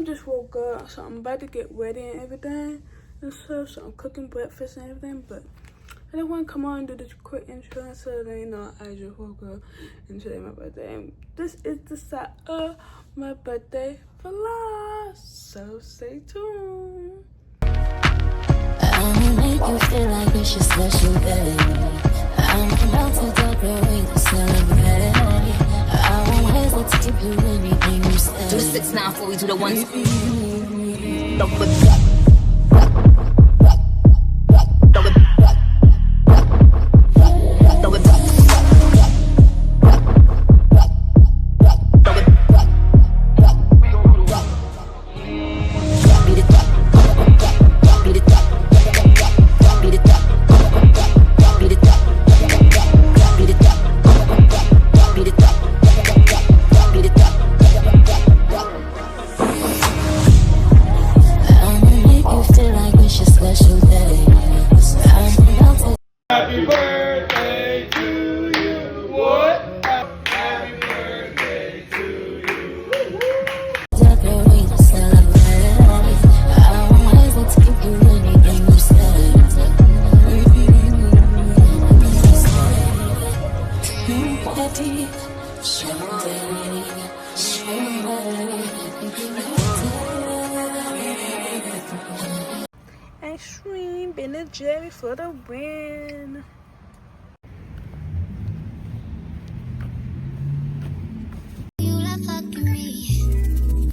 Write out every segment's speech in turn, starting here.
just woke up, so I'm about to get ready and everything and stuff. So I'm cooking breakfast and everything, but I didn't want to come on and do this quick intro, so then, you know, I just woke up and today my birthday. And this is the start of my birthday vlog, so stay tuned. I'ma make you feel like it's your special day. I'm about to decorate to celebrate. I won't hesitate to do anything you say. Do the 6-9 before we do the ones. Happy birthday to you. What? Happy birthday to you. Decorate to celebrate. I won't hesitate to do anything you say. Ice cream, Ben&Jerry for the win. You love fucking me.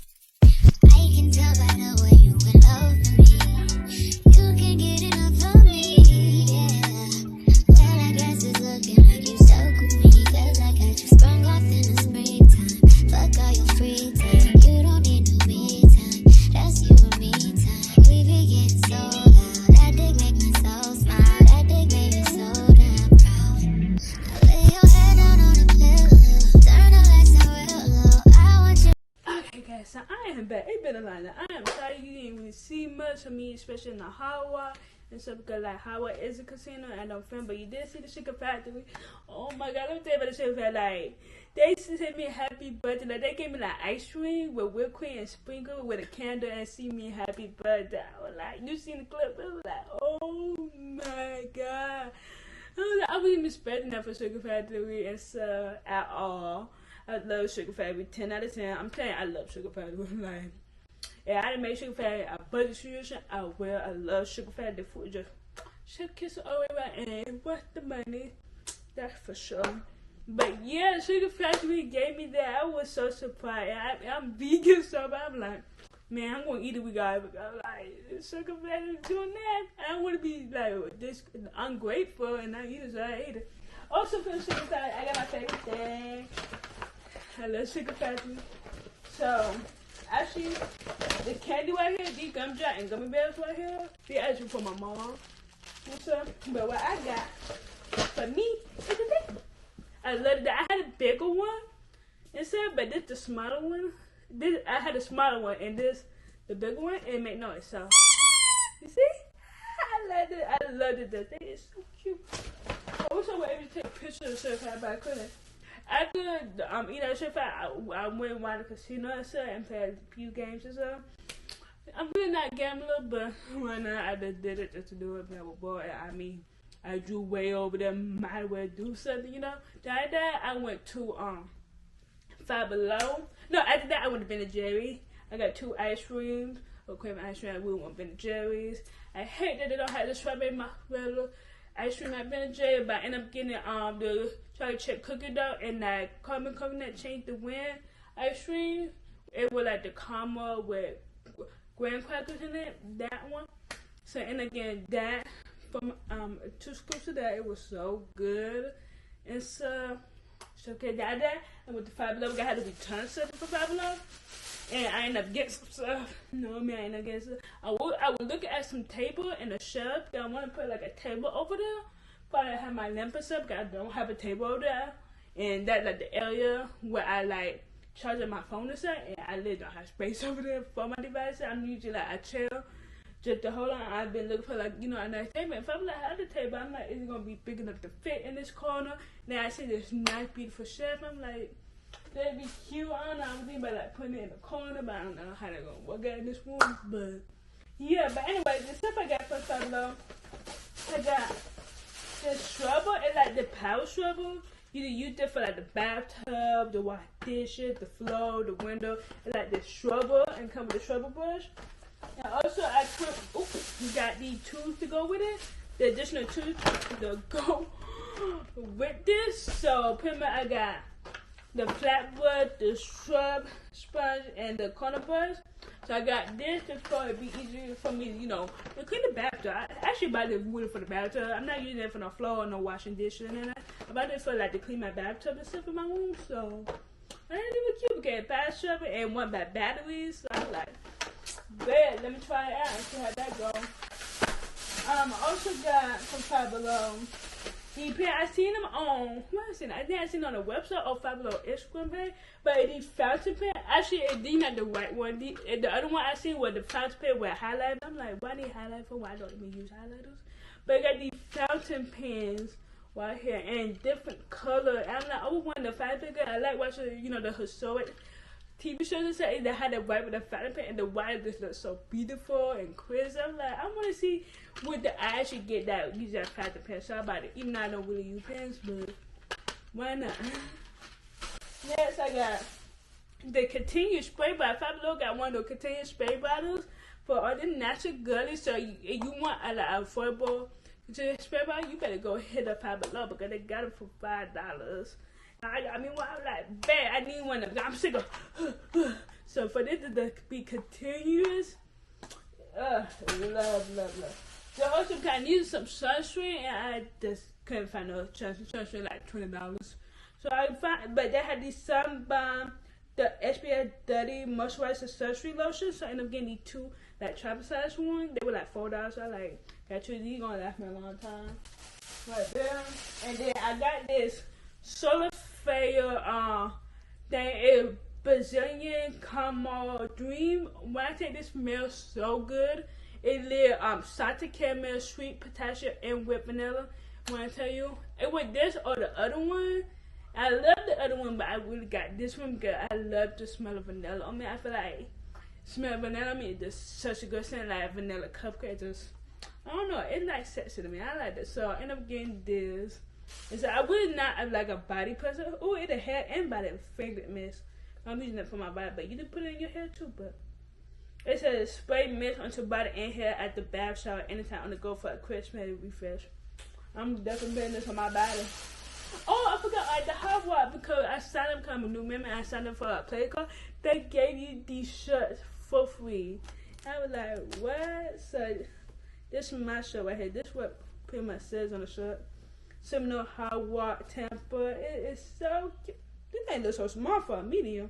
I can tell by the way you in love with me. You can't get enough of me, yeah. Well, I guess it's looking like you stuck with me. 'Cause I got you sprung off in the springtime. Fuck all your free time. You don't need no me time. That's you and me time. We be getting so loud. That dick make my soul smile. That dick make me so damn proud. Now lay your head down on the pillow. Turn the lights down real low. I want you. Okay guys, so I am back. It's been a lot. I am sorry you didn't really see much of me, especially in the Hawa and stuff, because like Hawa is a casino and I'm film, but you did see the Sugar Factory. Oh my god, let me tell you about the Sugar Factory. Like, they sent me a happy birthday. Like, they gave me like ice cream with whipped cream and sprinkle with a candle and see me happy birthday. I was like, you seen the clip? It was like, oh my god. I was like, I wasn't even expecting that for Sugar Factory and stuff at all. I love Sugar Factory, 10 out of 10. I'm telling you, I love Sugar Factory. Like, yeah, I didn't make Sugar Factory a budget solution. I will. I love Sugar Factory. The food just should kiss it all the way right in. What's the money? That's for sure. But yeah, Sugar Factory gave me that. I was so surprised. I'm vegan, so but I'm like, man, I'm gonna eat it. We got it. I'm like, Sugar Factory doing that. I don't want to be like this ungrateful and not eat it, so I ate it. Also for the Sugar Factory, I got my favorite thing. I love Sugar Factory. So, actually, the candy right here, these gum jars and gummy bears right here, they actually for my mom. And stuff. But what I got for me is a big one. I love that. I had a bigger one and stuff, but this the smaller one. I had a smaller one, and this the bigger one, and it make noise. So, you see? I love it. I love it. They is so cute. I wish I was able to take a picture of the Sugar Factory, but I couldn't. After eating that Sugar Factory, I went around the casino and stuff and played a few games and stuff. I'm really not a gambler, but right now I just did it just to do it. But boy, I mean, I drew way over there. Might as well do something, you know. After that, I went to Five Below. No, after that I went to Ben&Jerry. I got 2 ice creams. Okay, ice cream. I really want Ben&Jerry's. I hate that they don't have the strawberry mozzarella ice cream at Ben&Jerry, but I ended up getting the chocolate chip cookie dough and that caramel coconut changed the wind ice cream. It was like the caramel with graham crackers in it, that one. So, and again, that from 2 scoops of that, it was so good. And so okay, that I went to Five Below. I had to return something for Five Below, and I ended up getting some stuff. No, man, I ended up getting stuff. I would look at some table and a shelf. I want to put like a table over there. Probably have my lamp and stuff. Cause I don't have a table over there, and that like the area where I like charging my phone and stuff. And I really don't have space over there for my devices. I'm usually like a chair just to hold on. I've been looking for like, you know, a nice table. If I'm like at the table, I'm like, is it gonna be big enough to fit in this corner? Then I see this nice beautiful shelf. I'm like, They'd be cute. I don't know. I was thinking about like putting it in the corner, but I don't know how they're gonna work out in this room. But yeah, but anyway, the stuff I got from Five Below, I got the scrubber. It's like the power scrubber. You can use it for like the bathtub, the wash dishes, the floor, the window. It's like the scrubber and come with a scrubber brush. And also I got these tools to go with it. The additional tools to go with this. So pretty much I got the flat brush, the scrub sponge, and the corner brush. So I got this just for it be easier for me, you know, to clean the bathtub. I actually bought it wood for the bathtub. I'm not using it for no floor or no washing dishes and that. I bought it for like to clean my bathtub and stuff in my room. So I didn't even cute because it fast scrubber and one by batteries. So I was like, bet, let me try it out and see how that goes. I also got from Five Below. I seen them on, what is it? I think I seen it on the website or Five Below Instagram page. But the fountain pen, actually, these not the white one. The other one I seen was the fountain pen with highlighters. I'm like, why need highlight for? Why don't even use highlighters? But I got these fountain pens right here in different color. I'm like, I want the fountain pen. I like watching, you know, the historic TV shows and stuff. They had the white with the fountain pen, and the white just looks so beautiful and crisp. I'm like, I want to see what the I should get that use that fountain pen. So I bought it. Even though I don't really use pens, but why not? Next, I got the continuous spray bottle. Five Below got one of those continuous spray bottles for all the natural girlies. So you want a like, affordable continuous spray bottle, you better go hit up Five Below because they got them for $5. I mean, well, I'm like, bad. I need one of them. I'm sick of. So for this to be continuous, love. So also I needed some sunscreen, and I just couldn't find no sunscreen like $20. So I found, but they had these Sunbalm, the SPF 30 moisturizer sunscreen lotion. So I ended up getting these two like travel size ones. They were like $4. So I like got two of these, gonna last me a long time. Right there, and then I got this Solar Flare thing is Brazilian Caramel Dream. When I take this, smells so good. It lit salted caramel, sweet potassium, and whipped vanilla. When I tell you, it was this or the other one. I love the other one, but I really got this one because I love the smell of vanilla. I mean, I feel like smell of vanilla. I mean, it's just such a good scent, like vanilla cupcake. Just, I don't know, it's like sexy to me. I like it. So I end up getting this. And so I really not like a body person. Oh, it's a hair and body fragrant mist. I'm using it for my body, but you can put it in your hair too. But it says spray mist onto body and hair at the bath shower anytime on the go for a crisp refresh. I'm definitely putting this on my body. Oh, I forgot like the hot water because I signed up become a new member and I signed up for a play card. They gave you these shirts for free. I was like, what? So this is my shirt right here. This is what pretty much says on the shirt. Similar hot water temper. It is so cute. This thing looks so small for a medium.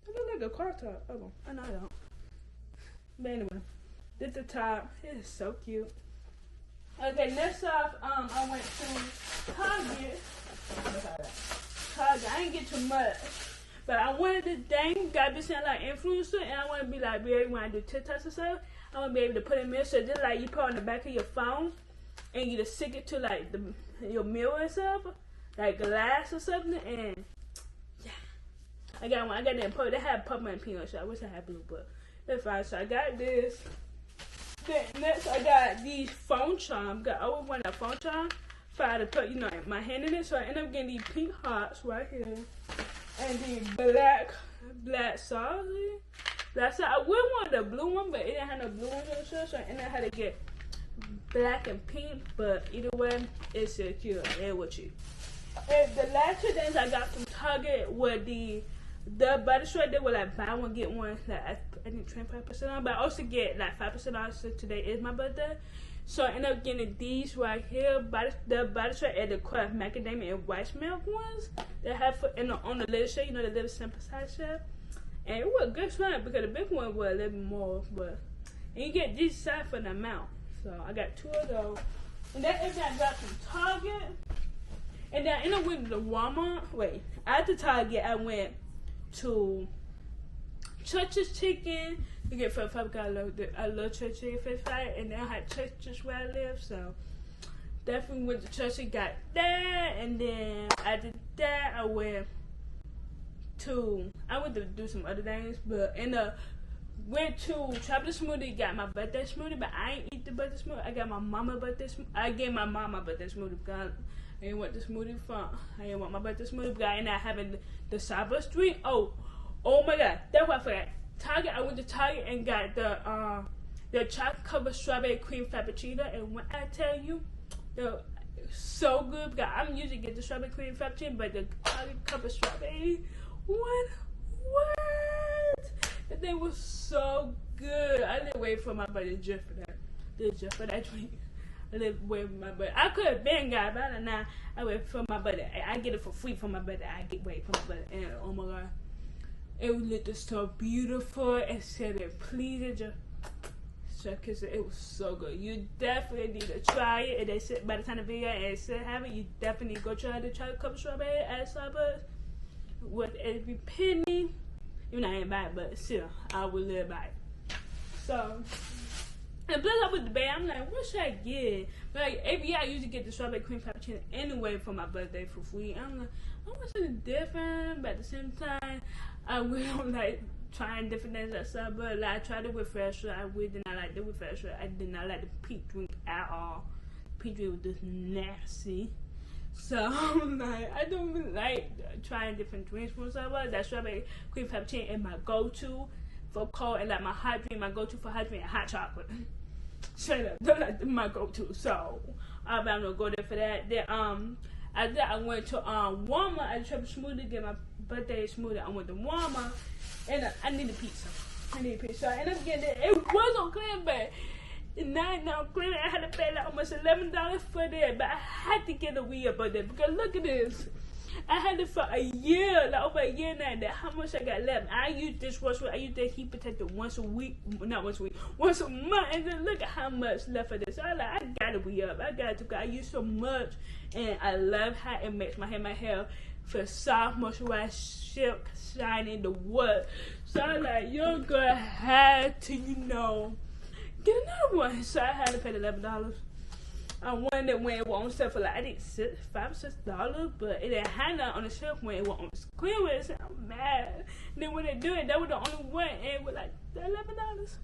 It looks like a car top. Oh, I know I don't. But anyway, this is the top. It is so cute. Okay, next off, I went to Target. Target. I didn't get too much, but I wanted the dang got this sound like influencer, and I want to be like very when I do TikToks and stuff. I want to be able to put in mirror, so just like you put on the back of your phone, and you just stick it to like your mirror and stuff, like glass or something, and yeah, I got one. I got that purple. They had purple and pink, so I wish I had blue, but that's fine. So I got this. Then next, I got these phone charms. I always wanted a phone charm for I to put, you know, my hand in it. So I ended up getting these pink hearts right here, and the black sauce. That's I would want the blue one, but it didn't have no blue one on the shirt, so I ended up having to get black and pink. But either way, it's still cute. It was cheap. And the last two things I got from Target were the butter shred. They were like buy one get one. Like I think 25% on, but I also get like 5% off since today is my birthday. So I ended up getting these right here, the butter shred and the Kraft macadamia and rice milk ones. They have on the little shell, you know, the little simple size shell. And it was a good shred because the big one was a little bit more, but and you get this size for the amount. So I got two of those. And that's everything I got from Target. And then I ended up with the Walmart. Wait, after Target, I went to Church's Chicken. You get for I love Church's Chicken fish fry, and then I had Church's where I live, so definitely went to Church and got that. And then after that, I went I went to do some other things, but went to Tropical Smoothie, got my birthday smoothie, but I ain't eat the birthday smoothie. I got my mama birthday smoothie. I gave my mom my birthday smoothie because I didn't want the smoothie from. I didn't want my birthday smoothie because I ended up having the Starbucks drink. Oh my God, that's what I forgot. Target. I went to Target and got the chocolate covered strawberry cream frappuccino, and when I tell you, they're so good because I'm usually get the strawberry cream frappuccino, but the chocolate covered strawberry one, what? That thing was so good. I didn't wait for my buddy just for that drink. I didn't wait for my buddy. I could have been got about it now. I wait for my buddy. I get it for free from my buddy. I wait for my buddy, and oh my God, it looked so beautiful and said it pleased you. Cause it was so good. You definitely need to try it. And they said by the time the video and said have it, you definitely need to go try the chocolate covered strawberry at Starbucks with every penny. Even though I ain't buy it, but still, I would live by it. So, and plus I with the band, I'm like, what should I get? But like every year I usually get the strawberry cream frappuccino anyway for my birthday for free. I'm like, I want something different, but at the same time, I will like trying different things at Starbucks. Like I tried it with Fresher. I really did not like it with Fresher. I did not like the pink drink at all. The pink drink was just nasty. So I'm like, I don't really like trying different drinks from Starbucks. That strawberry cream frappuccino is my go-to for cold, and like my hot drink, my go-to for hot drink and hot chocolate. Straight up, they're like my go-to. So I'm gonna go there for that. Then I went to Walmart. I tried a smoothie to get my birthday smoothie. I went to Walmart and I needed pizza. I ended up getting it. It was on clean, but now clean. I had to pay like almost $11 for that, but I had to get a weird birthday because look at this. I had it for a year, like over a year now. That how much I got left. I use dishwasher. I use that heat protector once a week, not once a week, once a month. And then look at how much left of this. So I like, I gotta be up. I got to. I use so much, and I love how it makes my hair feel soft, moisturized, silk, shiny, the what. So I like, you're gonna have to, get another one. So I had to pay the $11. I wanted it when it was on sale for like I think $5-6, but it didn't have none on the shelf when it was on clearance. And I'm mad. And then when they do it, that was the only one, and it was like $11.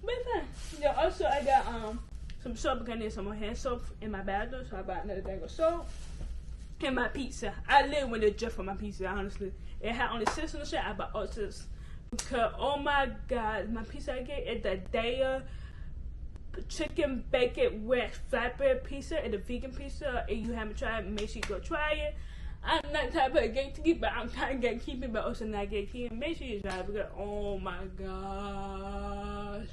But fine. Yeah. Also, I got some soap because I need some more hand soap in my bathroom, so I bought another thing of soap. And my pizza. I live with it just for my pizza. Honestly, it had only 6 on the shelf. I bought all 6 because oh my God, my pizza I get is the day chicken bacon wet flatbread pizza and the vegan pizza. If you haven't tried it, make sure you go try it. I'm not type of gatekeeper, but I'm kind of gatekeeping, but also not gatekeeping. Make sure you try it because oh my gosh,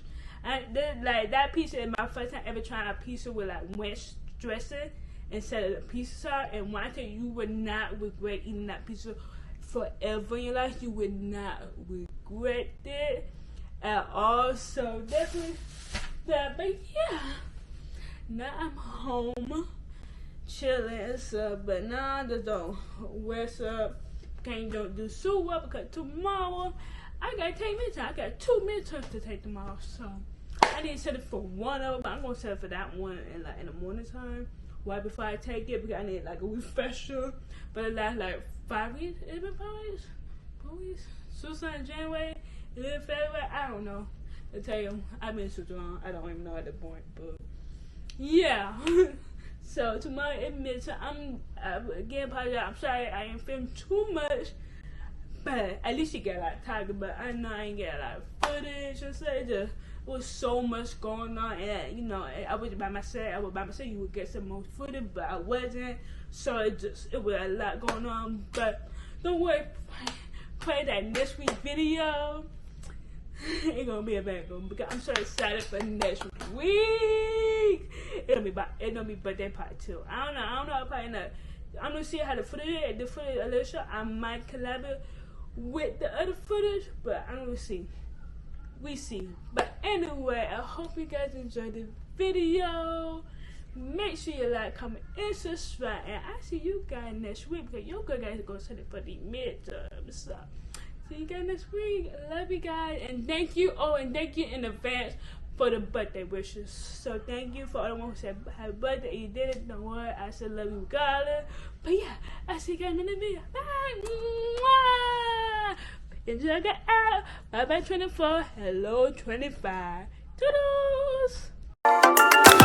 and then, like that pizza is my first time ever trying a pizza with like ranch dressing instead of the pizza sauce. And when I tell you, you would not regret eating that pizza forever in your life. You would not regret it at all. So definitely that, but yeah, now I'm home chilling. So, but now just don't what's up. Don't do so well because tomorrow I gotta take midterm. I got 2 midterms to take tomorrow, so I need to set it for one of them. But I'm gonna set it for that one in the morning time, right before I take it, because I need like a refresher. But it lasts like 5 weeks. It's been 5 weeks, 4 weeks. So starting January, it's in February. I don't know. I tell you, I've been so long. I don't even know at the point, but yeah. So tomorrow is midterm. Again, apologize. I'm sorry I ain't filming too much, but at least you get a lot of target. But I know I ain't get a lot of footage and stuff. It was so much going on, and I was by myself. You would get some more footage, but I wasn't. So it was a lot going on. But don't worry. Pray that next week's video ain't gonna be a bad one because I'm so excited for next week. It'll be birthday part 2. I don't know. I'm gonna see how the footage a little short. I might collaborate with the other footage, but I'm gonna see. We see. But anyway, I hope you guys enjoyed the video. Make sure you like, comment, and subscribe. And I see you guys next week because you guys are gonna set it for the midterms. So see you guys next week. I love you guys, and thank you. Oh, and thank you in advance for the birthday wishes. So thank you for all the ones who said happy birthday. You did it. Don't worry. I still love you regardless. But yeah, I see you guys in the video. Bye. Mwah! And check it out. Bye bye 24. Hello 25. Toodles.